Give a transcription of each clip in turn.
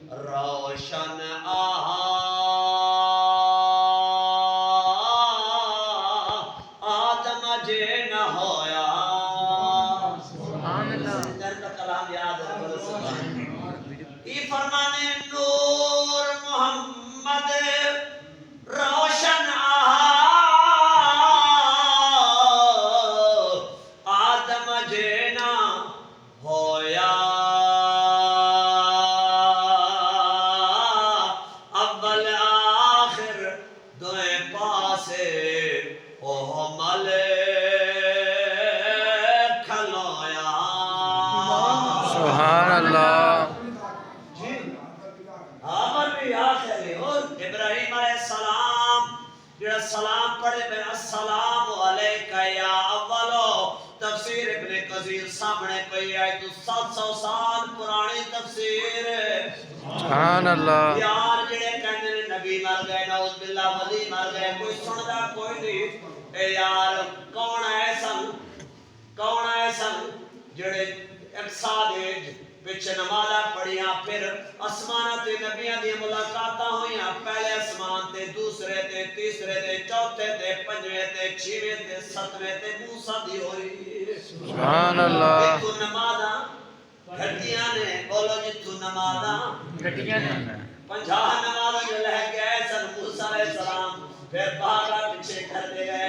روشن آدم جے نہ ہویا سبحان اللہ در کا کلام یاد ہے بولو سبحان ای فرمانے نور محمد روشن آدم جے نہ ہویا اول آخر دوئے پاسے اوہ ملک کھلویا سبحان اللہ آمر بھی آخری اور ابراہیم علیہ السلام جڑا سلام پڑھے میں السلام علیکہ یا اولو تفسیر ابن کثیر سامنے پئی آئی تو 700 سال پرانی تفسیر سبحان اللہ یار جڑے کہنے نے نبی مر گئے نعوذ باللہ ولی مر گئے کوئی سندا کوئی نہیں اے یار کون ایسن جڑے ایک سادے پچھے نمازہ پڑھیاں پھر اسمانہ تے نبیاں دی ملاقاتاں ہویاں پہلے اسمان تے دوسرے تے تیسرے تے چوتھے تے پنجویں تے چھویں تے ستویں تے موسیٰ دی ہوئی سبحان اللہ تو نمازہ گھٹیاں نے بولو جی تو نمازہ گھٹیاں نے 50 نمازہ جو لہ گئے سن موسیٰ علیہ السلام پھر باہرہ پیچھے کر دے گئے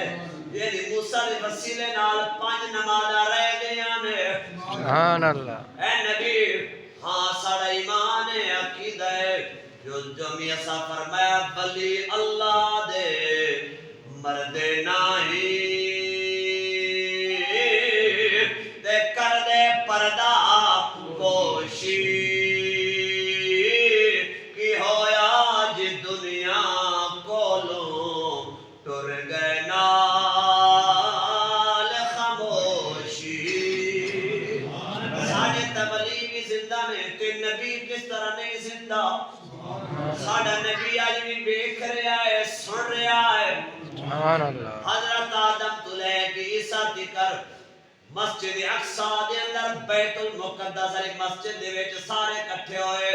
یہ موسیٰ علیہ وسیلے نال 5 نمازہ رہ گئے نے سبحان اللہ اے نبی ہاں ساڑا ایمان ہے عقیدہ ہے جو میاں صاحب فرمایا ولی اللہ دے مردے نہیں دے کر دے پردہ پوشی کی ہویا جی دنیا کولوں ٹر گئے نال خاموشی ساڑھے تبلیغی زندہ میں تے نبی کس طرح نہیں زندہ ساڑھا نبی آج بھی بیکھ رہا ہے سن رہا ہے سبحان اللہ حضرت آدم تو لے کے عیسیٰ کر مسجد اقصی دے اندر بیت المقدس علی مسجد دے وچ سارے کٹھے ہوئے